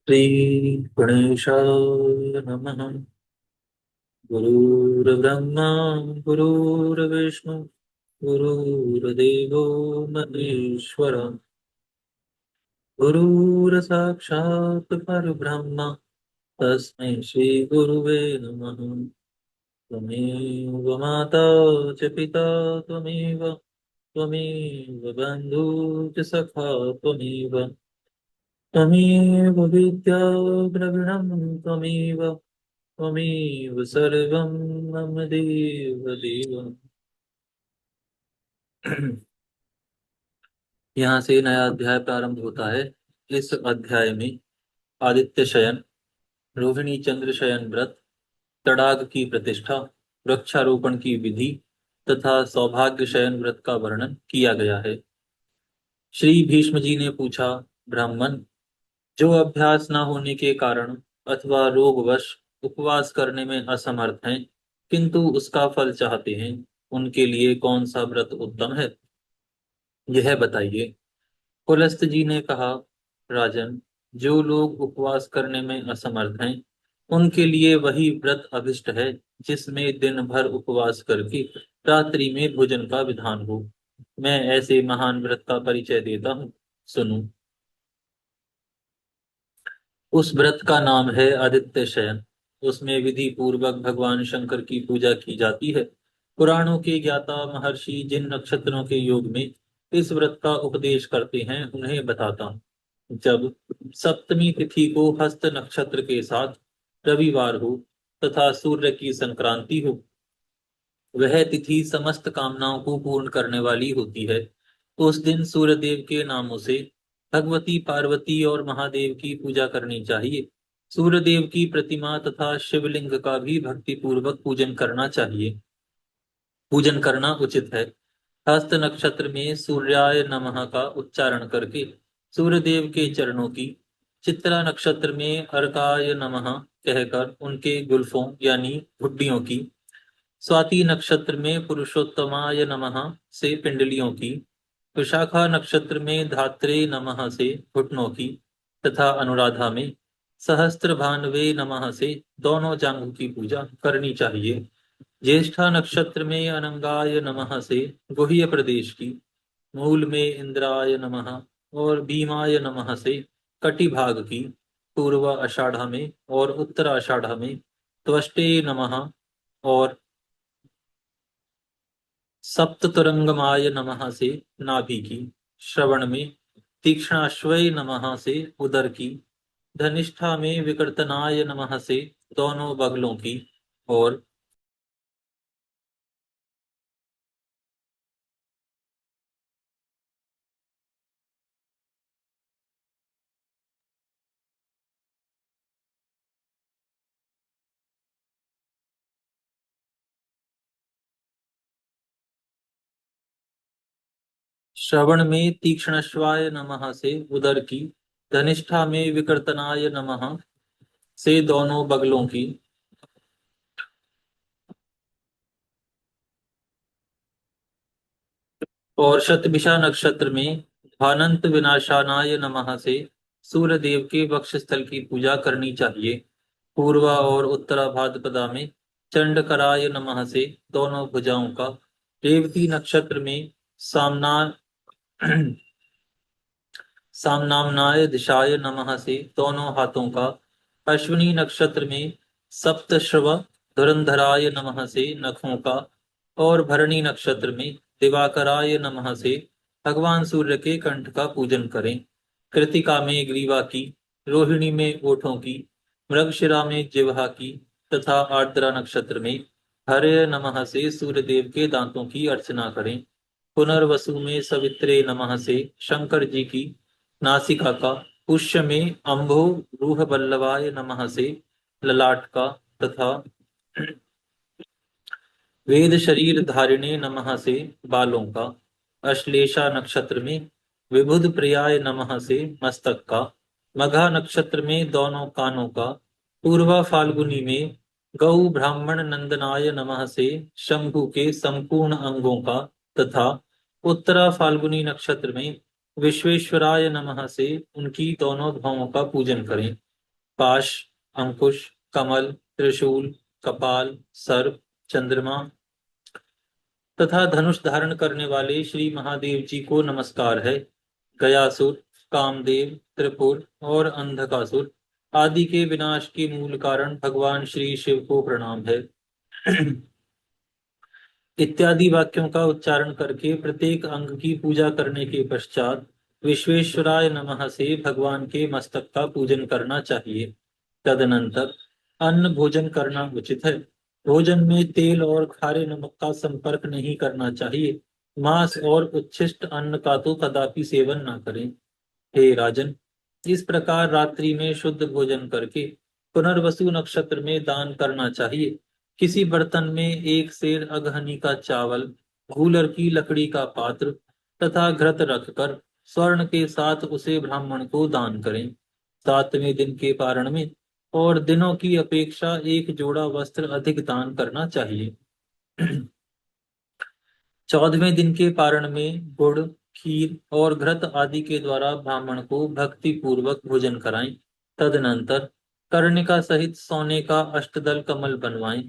श्री गणेशाय नमः। गुरुर्ब्रह्मा गुरुर्विष्णु गुरुर्देवो महेश्वर गुरुर्साक्षात् परब्रह्म तस्मै श्री गुरुवे नमः। त्वमेव माता च पिता त्वमेव बन्धु च सखा त्वमेव विद्या द्रविणं त्वमेव सर्वं मम देव देव। यहाँ से नया अध्याय प्रारंभ होता है। इस अध्याय में आदित्य शयन, रोहिणी चंद्र शयन व्रत, तड़ाग की प्रतिष्ठा, वृक्षारोपण की विधि तथा सौभाग्य शयन व्रत का वर्णन किया गया है। श्री भीष्म जी ने पूछा, ब्राह्मण, जो अभ्यास न होने के कारण अथवा रोगवश उपवास करने में असमर्थ हैं, किंतु उसका फल चाहते हैं, उनके लिए कौन सा व्रत उत्तम है, यह बताइए। पुलस्त जी ने कहा, राजन, जो लोग उपवास करने में असमर्थ हैं, उनके लिए वही व्रत अभिष्ट है जिसमें दिन भर उपवास करके रात्रि में भोजन का विधान हो। मैं ऐसे महान व्रत का परिचय देता हूँ, सुनो। उस व्रत का नाम है आदित्य शयन। उसमें विधि पूर्वक भगवान शंकर की पूजा की जाती है। पुराणों के ज्ञाता महर्षि जिन नक्षत्रों के योग में इस व्रत का उपदेश करते हैं, उन्हें बताता हूँ। जब सप्तमी तिथि को हस्त नक्षत्र के साथ रविवार हो तथा सूर्य की संक्रांति हो, वह तिथि समस्त कामनाओं को पूर्ण करने वाली होती है। उस दिन सूर्यदेव के नामों से भगवती पार्वती और महादेव की पूजा करनी चाहिए। सूर्यदेव की प्रतिमा तथा शिवलिंग का भी भक्ति पूर्वक पूजन करना उचित है। हस्त नक्षत्र में सूर्याय नमः का उच्चारण करके सूर्यदेव के चरणों की, चित्रा नक्षत्र में अर्काय नमः कहकर उनके गुल्फों यानी हुड्डियों की, स्वाति नक्षत्र में पुरुषोत्तमाय नमः से पिंडलियों की, विशाखा नक्षत्र में धात्रे नमः से घुटनों की तथा अनुराधा में सहस्त्र भानवे नमः से दोनों जांघों की पूजा करनी चाहिए। ज्येष्ठा नक्षत्र में अनंगाय नमः से गुह्य प्रदेश की, मूल में इंद्राय नमः और भीमाय नमः से कटि भाग की, पूर्व आषाढ़ में और उत्तर आषाढ़ में त्वष्टे नमः और सप्ततुरंगमाय नमः से नाभि की, श्रवण में तीक्ष्णाश्वय नमः से उदर की, धनिष्ठा में विकर्तनाय नमः से दोनों बगलों की, और श्रवण में तीक्ष्णश्वाय नमः से उदर की, धनिष्ठा में विकर्तनाय नमः से दोनों बगलों की, और शतभिषा नक्षत्र में भानंत विनाशानाय नमः से सूर्य देव के वक्षस्थल की पूजा करनी चाहिए। पूर्वा और उत्तरा भाद्रपदा में चंडकराय नमः से दोनों भुजाओं का, रेवती नक्षत्र में सामना सामनामनाय दिशाय नमः से दोनों हाथों का, अश्विनी नक्षत्र में सप्तश्रव धुरंधराय नमः से नखों का, और भरणी नक्षत्र में दिवाकराय नमः से भगवान सूर्य के कंठ का पूजन करें। कृतिका में ग्रीवा की, रोहिणी में ओठों की, मृगशिरा में जिह्वा की तथा आर्द्रा नक्षत्र में हरे नमः से सूर्यदेव के दांतों की अर्चना करें। पुनर्वसु में सवित्रे नमः से शंकर जी की नासिका का, पुष्य में अम्भो रूह बल्लवाय नमः से ललाट का तथा वेद शरीर धारिणे नमः से बालों का, अश्लेषा नक्षत्र में विबुध प्रियाय नमः से मस्तक का, मघा नक्षत्र में दोनों कानों का, पूर्वा फाल्गुनी में गौ ब्राह्मण नंदनाय नमः से शंभु के संपूर्ण अंगों का तथा उत्तरा फाल्गुनी नक्षत्र में विश्वेश्वराय नमः से उनकी दोनों भौहों का पूजन करें। पाश, अंकुश, कमल, त्रिशूल, कपाल, सर्प, चंद्रमा तथा धनुष धारण करने वाले श्री महादेव जी को नमस्कार है। गयासुर, कामदेव, त्रिपुर और अंधकासुर आदि के विनाश के मूल कारण भगवान श्री शिव को प्रणाम है। इत्यादि वाक्यों का उच्चारण करके प्रत्येक अंग की पूजा करने के पश्चात विश्वेश्वराय नमः से भगवान के मस्तक का पूजन करना चाहिए। तदनंतर अन्न भोजन करना उचित है। भोजन में तेल और खारे नमक का संपर्क नहीं करना चाहिए। मांस और उच्छिष्ट अन्न का तो कदापि सेवन न करें। हे राजन, इस प्रकार रात्रि में शुद्ध भोजन करके पुनर्वसु नक्षत्र में दान करना चाहिए। किसी बर्तन में एक सेर अगहनी का चावल, गूलर की लकड़ी का पात्र तथा घृत रखकर स्वर्ण के साथ उसे ब्राह्मण को दान करें। सातवें दिन के पारण में और दिनों की अपेक्षा एक जोड़ा वस्त्र अधिक दान करना चाहिए। 14वें दिन के पारण में गुड़, खीर और घृत आदि के द्वारा ब्राह्मण को भक्ति पूर्वक भोजन कराएं। तदनंतर कर्णिका सहित सोने का अष्टदल कमल बनवाएं,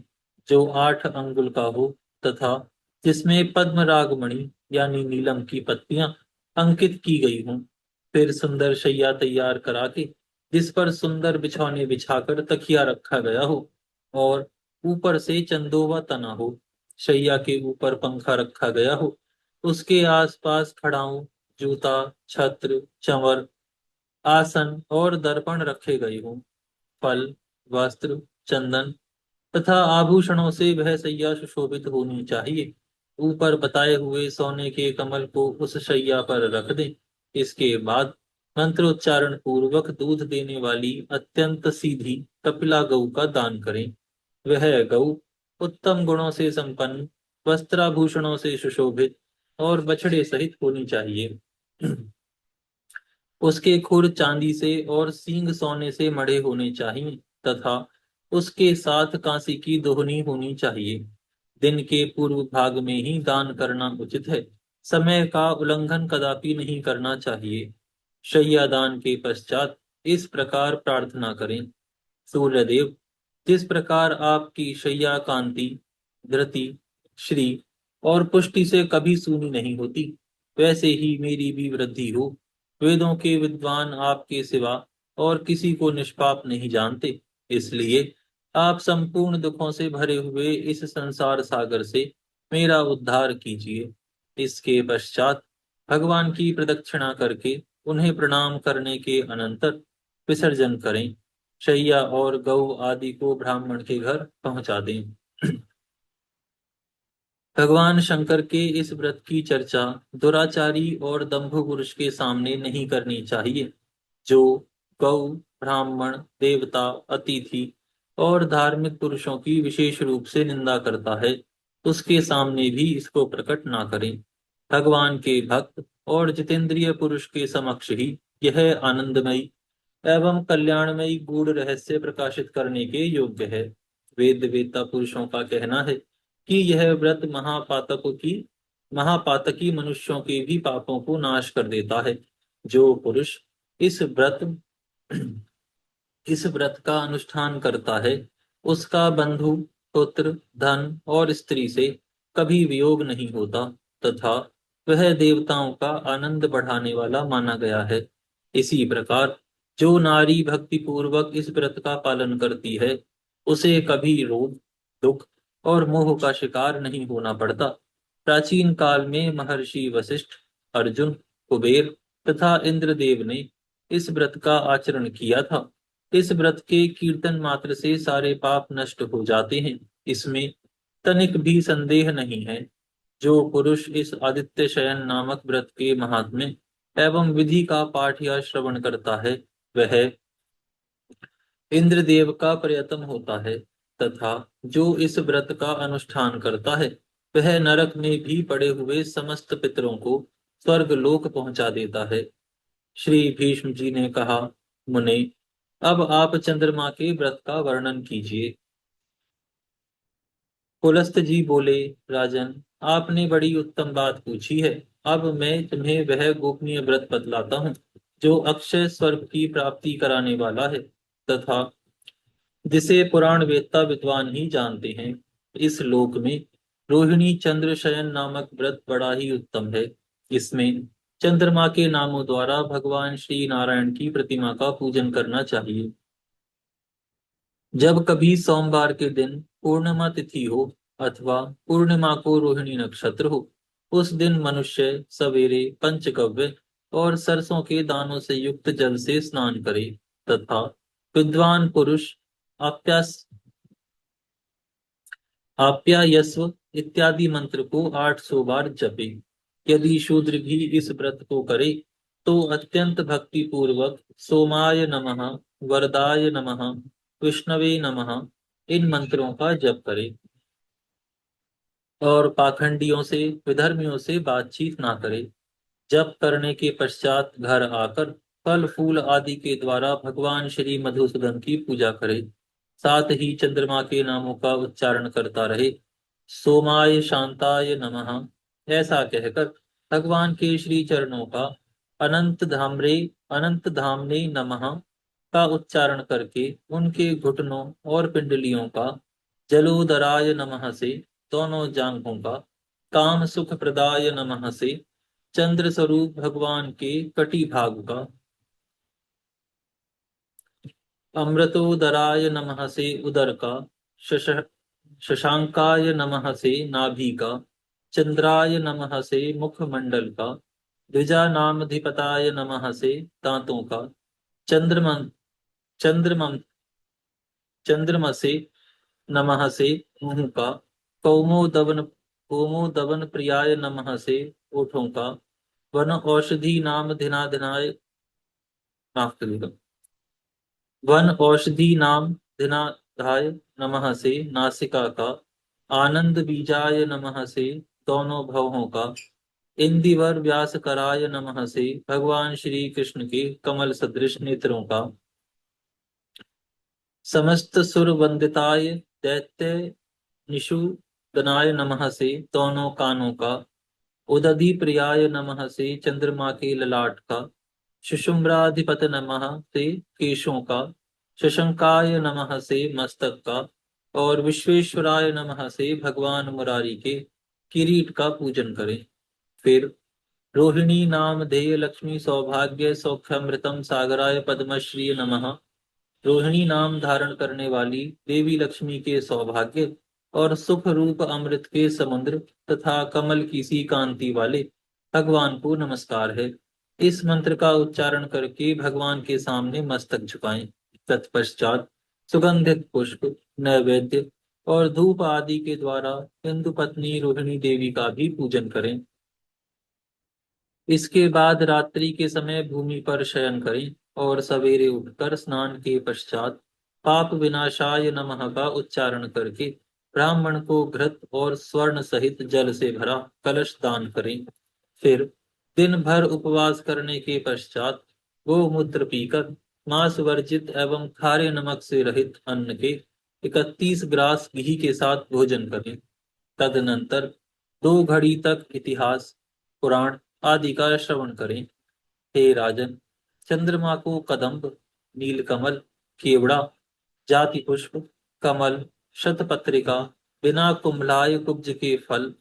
जो 8 अंगुल का हो तथा जिसमें पद्म रागमणि यानी नीलम की पत्तियां अंकित की गई हों। फिर सुंदर शैया तैयार करा के जिस पर सुंदर बिछौने बिछाकर तकिया रखा गया हो और ऊपर से चंदोवा तना हो, शैया के ऊपर पंखा रखा गया हो, उसके आसपास खड़ाऊं, जूता, छत्र, चंवर, आसन और दर्पण रखे गए हों। फल, वस्त्र, चंदन तथा आभूषणों से वह शैया सुशोभित होनी चाहिए। ऊपर बताए हुए सोने के कमल को उस शैया पर रख दें। इसके बाद मंत्रोच्चारण पूर्वक दूध देने वाली अत्यंत सीधी कपिला गऊ का दान करें। वह गऊ उत्तम गुणों से संपन्न, वस्त्राभूषणों से सुशोभित और बछड़े सहित होनी चाहिए। उसके खुर चांदी से और सींग सोने से मढ़े होने चाहिए तथा उसके साथ कांसी की दोहनी होनी चाहिए। दिन के पूर्व भाग में ही दान करना उचित है। समय का उल्लंघन कदापि नहीं करना चाहिए। शैया दान के पश्चात इस प्रकार प्रार्थना करें। सूर्यदेव, जिस प्रकार आपकी शैया कांति, धृति, श्री और पुष्टि से कभी सूनी नहीं होती, वैसे ही मेरी भी वृद्धि हो। वेदों के विद्वान आपके सिवा और किसी को निष्पाप नहीं जानते, इसलिए आप संपूर्ण दुखों से भरे हुए इस संसार सागर से मेरा उद्धार कीजिए। इसके पश्चात भगवान की प्रदक्षिणा करके उन्हें प्रणाम करने के अनंतर विसर्जन करें। शैया और गौ आदि को ब्राह्मण के घर पहुंचा दें। भगवान शंकर के इस व्रत की चर्चा दुराचारी और दंभ पुरुष के सामने नहीं करनी चाहिए। जो गौ, ब्राह्मण, देवता, अतिथि और धार्मिक पुरुषों की विशेष रूप से निंदा करता है, उसके सामने भी इसको प्रकट ना करें। भगवान के भक्त और जितेंद्रिय पुरुष के समक्ष ही यह आनंदमयी एवं कल्याणमयी गूढ़ रहस्य प्रकाशित करने के योग्य है। वेद वेत्ता पुरुषों का कहना है कि यह व्रत महापातकी मनुष्यों के भी पापों को नाश कर देता है। जो पुरुष इस व्रत इस व्रत का अनुष्ठान करता है, उसका बंधु, पुत्र, धन और स्त्री से कभी वियोग नहीं होता तथा वह देवताओं का आनंद बढ़ाने वाला माना गया है। इसी प्रकार जो नारी भक्ति पूर्वक इस व्रत का पालन करती है, उसे कभी रोग, दुख और मोह का शिकार नहीं होना पड़ता। प्राचीन काल में महर्षि वशिष्ठ, अर्जुन, कुबेर तथा इंद्रदेव ने इस व्रत का आचरण किया था। इस व्रत के कीर्तन मात्र से सारे पाप नष्ट हो जाते हैं, इसमें तनिक भी संदेह नहीं है। जो पुरुष इस आदित्य शयन नामक व्रत के महात्म्य एवं विधि का पाठ या श्रवण करता है, वह इंद्रदेव का प्रियतम होता है तथा जो इस व्रत का अनुष्ठान करता है, वह नरक में भी पड़े हुए समस्त पितरों को स्वर्ग लोक पहुंचा देता है। श्री भीष्म जी ने कहा, मुने, अब आप चंद्रमा के व्रत का वर्णन कीजिए। पुलस्त जी बोले, राजन, आपने बड़ी उत्तम बात पूछी है। अब मैं तुम्हें वह गोपनीय व्रत बतलाता हूँ जो अक्षय स्वर्ग की प्राप्ति कराने वाला है। तथा जिसे पुराण वेत्ता विद्वान ही जानते हैं। इस लोक में रोहिणी चंद्र शयन नामक व्रत बड़ा ही उत्तम है। इसमें चंद्रमा के नामों द्वारा भगवान श्री नारायण की प्रतिमा का पूजन करना चाहिए। जब कभी सोमवार के दिन पूर्णिमा तिथि हो अथवा पूर्णिमा को रोहिणी नक्षत्र हो, उस दिन मनुष्य सवेरे पंचगव्य और सरसों के दानों से युक्त जल से स्नान करे तथा विद्वान पुरुष आप्यास आप्यायस्व इत्यादि मंत्र को 800 बार जपे। यदि शूद्र भी इस व्रत को करे तो अत्यंत भक्ति पूर्वक सोमाय नमः, वरदाय नमः, विष्णवे नमः इन मंत्रों का जप करे और पाखंडियों से विधर्मियों से बातचीत ना करे। जप करने के पश्चात घर आकर फल फूल आदि के द्वारा भगवान श्री मधुसूदन की पूजा करे। साथ ही चंद्रमा के नामों का उच्चारण करता रहे। सोमाय शांताय नमः ऐसा कहकर भगवान के श्री चरणों का अनंत धामने नमः का उच्चारण करके उनके घुटनों और पिंडलियों का, जलोदराय नमः से दोनों जांघों का, काम सुख प्रदाय नमः से चंद्र स्वरूप भगवान के कटी भाग का, अमृतोदराय नमः से उदर का, शश शशांकाय नमः से नाभि का, चंद्राय नमः से मुखमंडल का, द्विजानामधिपताय नमः से दांतों का, चंद्रम चंद्रम चंद्रमसे नमः से मुंह का, कौमोदवन कौमोदवन प्रियाय नमः से ओठों का, वन औषधि नाम धिनाधिनाय माफ करिएगा वन औषधि नाम धिनाधाय नमः से नासिका का, आनंद बीजाय नमः से दोनों भवों का, इंदिवर व्यास कराय नमः से भगवान श्री कृष्ण के कमल सदृश नेत्रों का, समस्त सुर वंदिताय दैत्य निषूदनाय नमः से दोनों कानों का, उदधि प्रियाय नमः से चंद्रमा के ललाट का, शुशुम्राधिपत नमः से केशों का, शशंकाय नमः से मस्तक का और विश्वेश्वराय नमः से भगवान मुरारी के किरीट का पूजन करें। फिर रोहिणी नाम ध्येय लक्ष्मी सौभाग्य सौख्यमृतम सागराय पद्मश्री नमः, रोहिणी नाम धारण करने वाली देवी लक्ष्मी के सौभाग्य और सुख रूप अमृत के समुद्र तथा कमल की सी कांति वाले भगवान को नमस्कार है। इस मंत्र का उच्चारण करके भगवान के सामने मस्तक झुकाएं। तत्पश्चात सुगंधित पुष्प, नैवेद्य और धूप आदि के द्वारा इंदु पत्नी रोहिणी देवी का भी पूजन करें। इसके बाद रात्रि के समय भूमि पर शयन करें और सवेरे उठकर स्नान के पश्चात पाप विनाशाय नमः का उच्चारण करके ब्राह्मण को घृत और स्वर्ण सहित जल से भरा कलश दान करें। फिर दिन भर उपवास करने के पश्चात गोमूत्र पीकर मांस वर्जित एवं खारे नमक से रहित अन्न के 31 ग्रास घी के साथ भोजन करें। तदनंतर 2 घड़ी तक इतिहास, पुराण आदि का श्रवण करें। हे राजन, चंद्रमा को कदम्ब, नीलकमल, केवड़ा, जाति पुष्प, कमल, शतपत्रिका, बिना कुंभलाय कुब्ज के फल,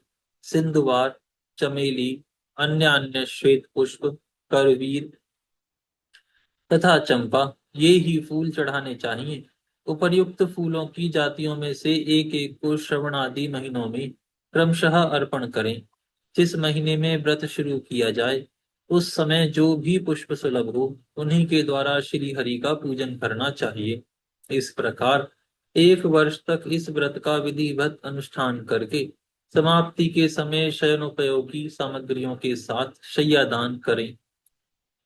सिंधुवार, चमेली, अन्य अन्य श्वेत पुष्प, करवीर तथा चंपा ये ही फूल चढ़ाने चाहिए। उपर्युक्त फूलों की जातियों में से एक एक को श्रवण आदि महीनों में क्रमशः अर्पण करें। जिस महीने में व्रत शुरू किया जाए उस समय जो भी पुष्प सुलभ हो उन्हीं के द्वारा श्री हरि का पूजन करना चाहिए। इस प्रकार 1 वर्ष तक इस व्रत का विधिवत अनुष्ठान करके समाप्ति के समय शयनोपयोगी सामग्रियों के साथ शय्यादान करें।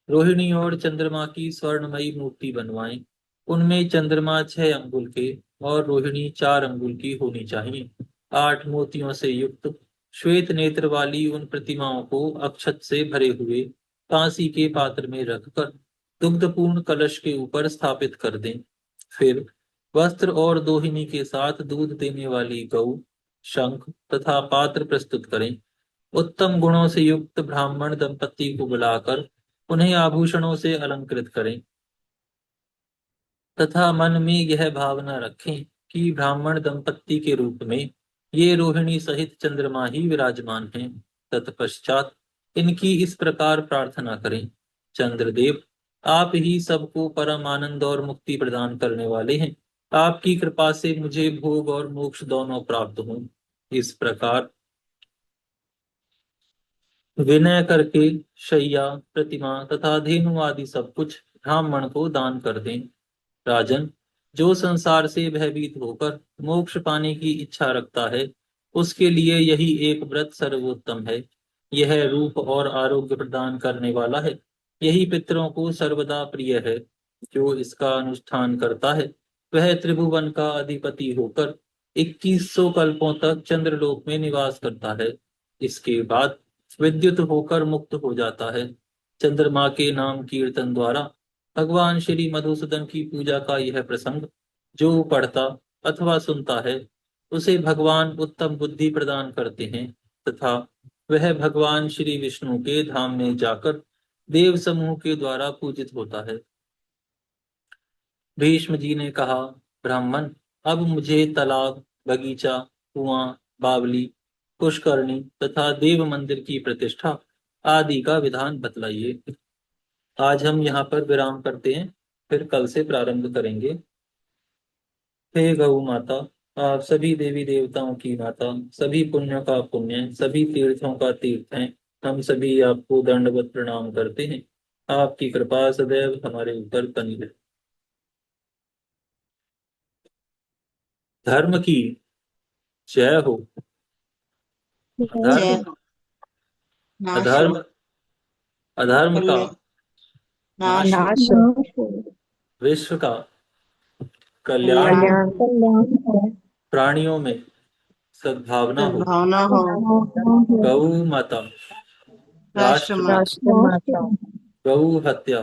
रोहिणी और चंद्रमा की स्वर्णमयी मूर्ति बनवाएं। उनमें चंद्रमा 6 अंगुल के और रोहिणी 4 अंगुल की होनी चाहिए। 8 मोतियों से युक्त श्वेत नेत्र वाली उन प्रतिमाओं को अक्षत से भरे हुए कांसी के पात्र में रखकर दुग्धपूर्ण कलश के ऊपर स्थापित कर दें। फिर वस्त्र और दोहिनी के साथ दूध देने वाली गौ, शंख तथा पात्र प्रस्तुत करें। उत्तम गुणों से युक्त ब्राह्मण दंपति को बुलाकर उन्हें आभूषणों से अलंकृत करें। तथा मन में यह भावना रखें कि ब्राह्मण दंपत्ति के रूप में ये रोहिणी सहित चंद्रमा ही विराजमान हैं। तत्पश्चात इनकी इस प्रकार प्रार्थना करें, चंद्रदेव, आप ही सबको परम आनंद और मुक्ति प्रदान करने वाले हैं। आपकी कृपा से मुझे भोग और मोक्ष दोनों प्राप्त हों। इस प्रकार विनय करके शैया, प्रतिमा तथा धेनु आदि सब कुछ ब्राह्मण को दान कर दें। राजन, जो संसार से भयभीत होकर मोक्ष पाने की इच्छा रखता है, उसके लिए यही एक व्रत सर्वोत्तम है। यह रूप और आरोग्य प्रदान करने वाला है। यही पितरों को सर्वदा प्रिय है। जो इसका अनुष्ठान करता है, वह त्रिभुवन का अधिपति होकर 2100 कल्पों तक चंद्रलोक में निवास करता है। इसके बाद विद्युत होकर मुक्त हो जाता है। चंद्रमा के नाम कीर्तन द्वारा भगवान श्री मधुसूदन की पूजा का यह प्रसंग जो पढ़ता अथवा सुनता है, उसे भगवान उत्तम बुद्धि प्रदान करते हैं तथा वह भगवान श्री विष्णु के धाम में जाकर देव समूह के द्वारा पूजित होता है। भीष्म जी ने कहा, ब्राह्मण, अब मुझे तालाब, बगीचा, कुआं, बावली, पुष्करणी तथा देव मंदिर की प्रतिष्ठा आदि का विधान बतलाइए। आज हम यहाँ पर विराम करते हैं, फिर कल से प्रारंभ करेंगे। हे गौ माता, आप सभी देवी देवताओं की माता, सभी पुण्यों का पुण्य, सभी तीर्थों का तीर्थ हैं। हम सभी आपको दंडवत प्रणाम करते हैं। आपकी कृपा सदैव हमारे ऊपर बनी रहे। धर्म की जय हो। जय अधर्म हो। नाश हो। अधर्म अधर्म का कल्याण। नाश हो। नाश हो। विश्व का कल्याण कल्याण। कल्याण हो। प्राणियों में सद्भावना हो। सद्भावना हो। गौ माता, राष्ट्र राष्ट्र माता। माता, राष्ट्र माता, गौ हत्या